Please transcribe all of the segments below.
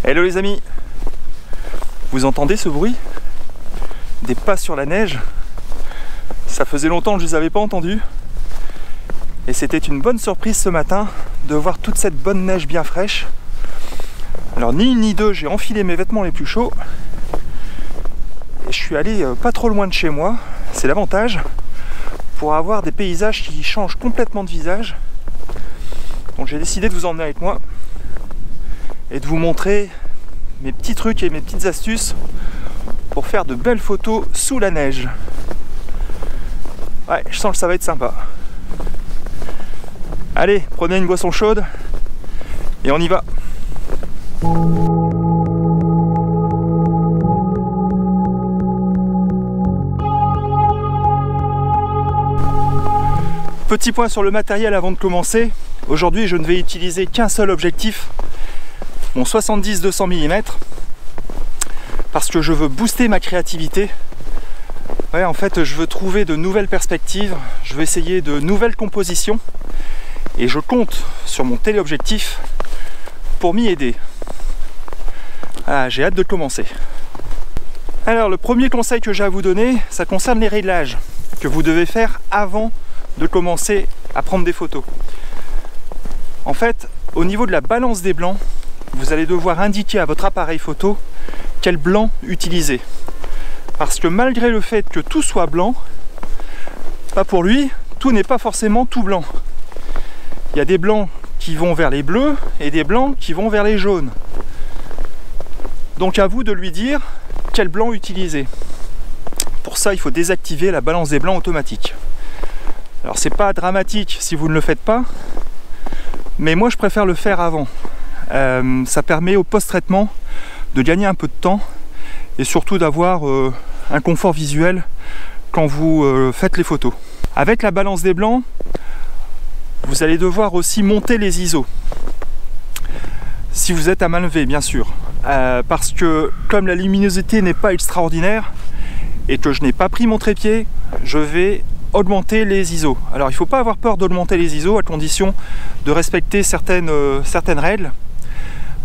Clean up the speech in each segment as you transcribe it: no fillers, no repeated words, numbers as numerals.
Hello les amis, vous entendez ce bruit? Des pas sur la neige. Ça faisait longtemps que je ne les avais pas entendus. Et c'était une bonne surprise ce matin de voir toute cette bonne neige bien fraîche. Alors ni une ni deux, j'ai enfilé mes vêtements les plus chauds. Et je suis allé pas trop loin de chez moi, c'est l'avantage, pour avoir des paysages qui changent complètement de visage. Donc j'ai décidé de vous emmener avec moi et de vous montrer mes petits trucs et mes petites astuces pour faire de belles photos sous la neige. Ouais, je sens que ça va être sympa. Allez, prenez une boisson chaude et on y va. Petit point sur le matériel avant de commencer. Aujourd'hui, je ne vais utiliser qu'un seul objectif, mon 70-200 mm, parce que je veux booster ma créativité. Ouais, en fait, je veux trouver de nouvelles perspectives, je veux essayer de nouvelles compositions, et je compte sur mon téléobjectif pour m'y aider. Ah, j'ai hâte de commencer. Alors, le premier conseil que j'ai à vous donner, ça concerne les réglages que vous devez faire avant de commencer à prendre des photos. En fait, au niveau de la balance des blancs, vous allez devoir indiquer à votre appareil photo quel blanc utiliser. Parce que malgré le fait que tout soit blanc, pas pour lui, tout n'est pas forcément tout blanc. Il y a des blancs qui vont vers les bleus et des blancs qui vont vers les jaunes. Donc à vous de lui dire quel blanc utiliser. Pour ça, il faut désactiver la balance des blancs automatique. Alors c'est pas dramatique si vous ne le faites pas, mais moi je préfère le faire avant. Ça permet au post-traitement de gagner un peu de temps et surtout d'avoir un confort visuel quand vous faites les photos. Avec la balance des blancs, vous allez devoir aussi monter les ISO. Si vous êtes à main levée, bien sûr. Parce que comme la luminosité n'est pas extraordinaire et que je n'ai pas pris mon trépied, je vais augmenter les ISO. Alors il ne faut pas avoir peur d'augmenter les ISO à condition de respecter certaines règles.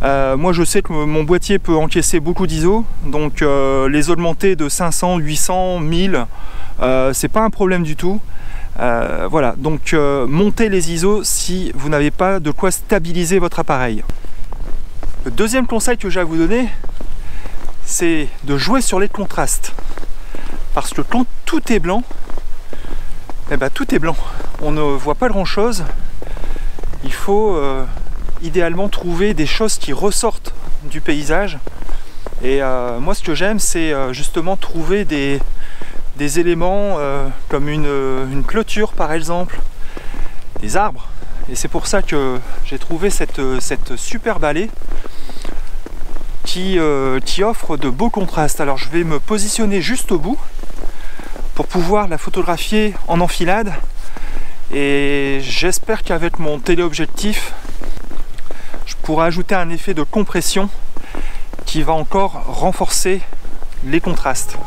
Moi je sais que mon boîtier peut encaisser beaucoup d'ISO, donc les augmenter de 500, 800, 1000, c'est pas un problème du tout. Voilà, donc montez les ISO si vous n'avez pas de quoi stabiliser votre appareil. Le deuxième conseil que j'ai à vous donner, c'est de jouer sur les contrastes. Parce que quand tout est blanc, eh ben, tout est blanc. On ne voit pas grand chose. Il faut idéalement trouver des choses qui ressortent du paysage. Et moi ce que j'aime, c'est justement trouver des éléments comme une clôture par exemple, des arbres. Et c'est pour ça que j'ai trouvé cette superbe allée qui offre de beaux contrastes. Alors je vais me positionner juste au bout pour pouvoir la photographier en enfilade, et j'espère qu'avec mon téléobjectif je pourrai ajouter un effet de compression qui va encore renforcer les contrastes.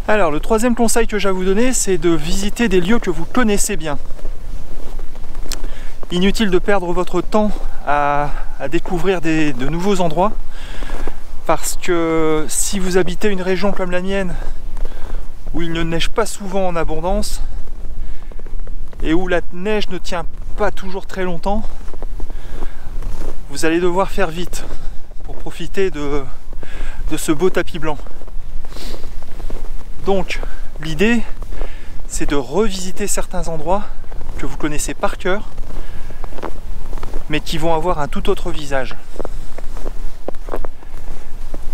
Alors le troisième conseil que j'ai à vous donner, c'est de visiter des lieux que vous connaissez bien. Inutile de perdre votre temps à découvrir de nouveaux endroits, parce que si vous habitez une région comme la mienne, où il ne neige pas souvent en abondance, et où la neige ne tient pas toujours très longtemps, vous allez devoir faire vite pour profiter de ce beau tapis blanc. Donc l'idée, c'est de revisiter certains endroits que vous connaissez par cœur, mais qui vont avoir un tout autre visage.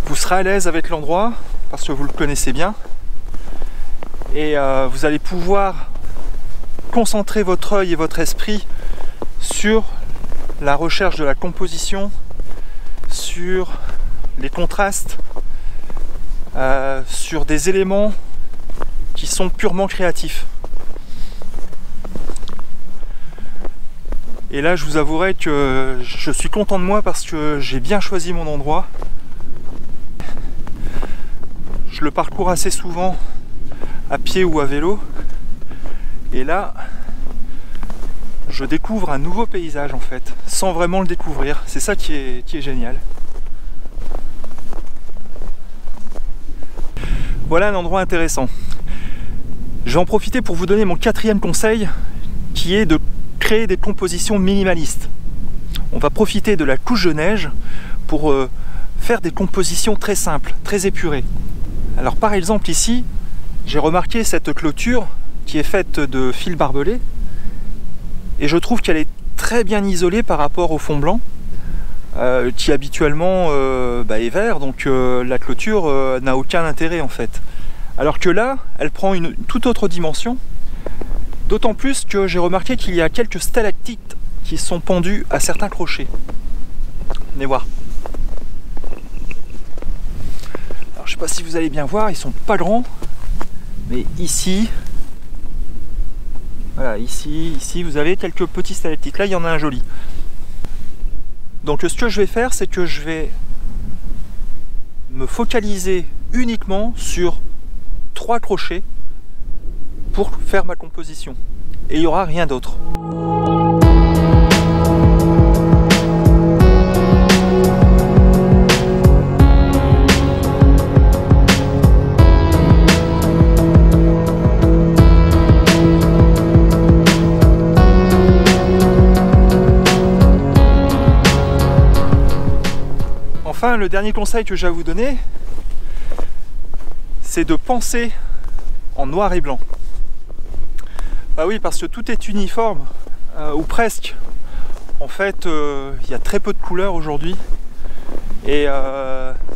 Vous serez à l'aise avec l'endroit parce que vous le connaissez bien, et vous allez pouvoir concentrer votre œil et votre esprit sur la recherche de la composition, sur les contrastes, sur des éléments qui sont purement créatifs. Et là, je vous avouerai que je suis content de moi parce que j'ai bien choisi mon endroit. Je le parcours assez souvent à pied ou à vélo. Et là, je découvre un nouveau paysage en fait, sans vraiment le découvrir. C'est ça qui est génial. Voilà un endroit intéressant. Je vais en profiter pour vous donner mon 4e conseil, qui est de créer des compositions minimalistes. On va profiter de la couche de neige pour faire des compositions très simples, très épurées. Alors par exemple ici, j'ai remarqué cette clôture qui est faite de fils barbelés et je trouve qu'elle est très bien isolée par rapport au fond blanc qui habituellement est vert, donc la clôture n'a aucun intérêt en fait. Alors que là, elle prend une toute autre dimension. D'autant plus que j'ai remarqué qu'il y a quelques stalactites qui sont pendues à certains crochets. Venez voir. Alors je sais pas si vous allez bien voir, ils sont pas grands, mais ici, voilà, ici vous avez quelques petits stalactites. Là il y en a un joli. Donc ce que je vais faire, c'est que je vais me focaliser uniquement sur 3 crochets pour faire ma composition. Et il n'y aura rien d'autre. Enfin, le dernier conseil que j'ai à vous donner, c'est de penser en noir et blanc. Bah oui, parce que tout est uniforme, ou presque. En fait, il y a très peu de couleurs aujourd'hui. Et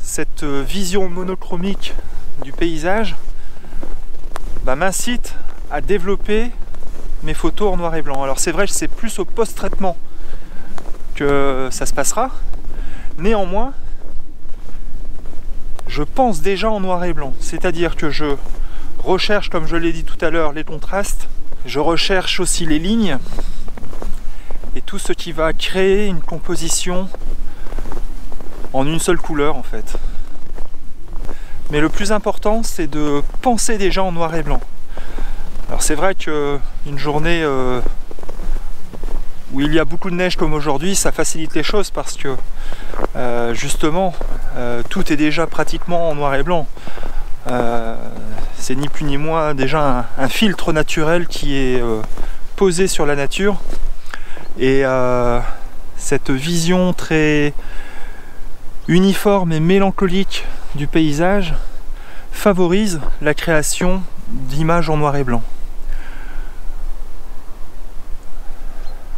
cette vision monochromique du paysage m'incite à développer mes photos en noir et blanc. Alors c'est vrai que c'est plus au post-traitement que ça se passera. Néanmoins, je pense déjà en noir et blanc. C'est-à-dire que je recherche, comme je l'ai dit tout à l'heure, les contrastes. Je recherche aussi les lignes et tout ce qui va créer une composition en une seule couleur en fait. Mais le plus important, c'est de penser déjà en noir et blanc. Alors c'est vrai qu'une journée où il y a beaucoup de neige comme aujourd'hui, ça facilite les choses parce que justement tout est déjà pratiquement en noir et blanc. C'est ni plus ni moins déjà un filtre naturel qui est posé sur la nature et cette vision très uniforme et mélancolique du paysage favorise la création d'images en noir et blanc.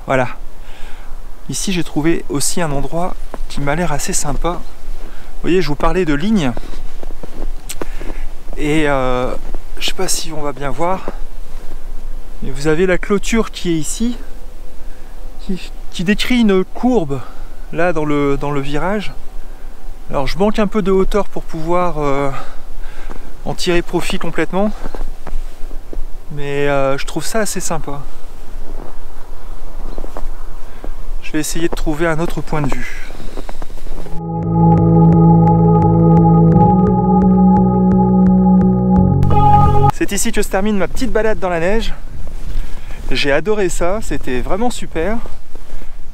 Voilà. Ici j'ai trouvé aussi un endroit qui m'a l'air assez sympa. Vous voyez, je vous parlais de lignes. Et je sais pas si on va bien voir, mais vous avez la clôture qui est ici, qui décrit une courbe là dans le virage. Alors je manque un peu de hauteur pour pouvoir en tirer profit complètement, mais je trouve ça assez sympa. Je vais essayer de trouver un autre point de vue. C'est ici que se termine ma petite balade dans la neige. J'ai adoré ça, c'était vraiment super.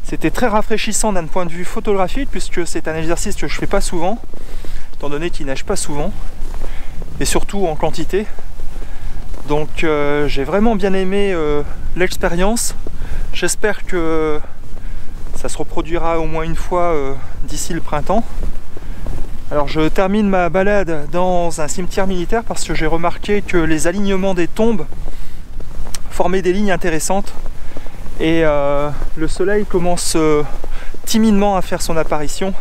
C'était très rafraîchissant d'un point de vue photographique puisque c'est un exercice que je fais pas souvent, étant donné qu'il neige pas souvent et surtout en quantité. Donc j'ai vraiment bien aimé l'expérience. J'espère que ça se reproduira au moins une fois d'ici le printemps. Alors je termine ma balade dans un cimetière militaire parce que j'ai remarqué que les alignements des tombes formaient des lignes intéressantes et le soleil commence timidement à faire son apparition.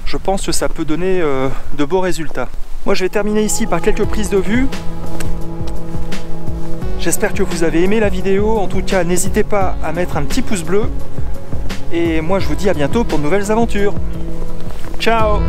Je pense que ça peut donner de beaux résultats. Moi je vais terminer ici par quelques prises de vue. J'espère que vous avez aimé la vidéo. En tout cas, n'hésitez pas à mettre un petit pouce bleu Et moi je vous dis à bientôt pour de nouvelles aventures. Ciao!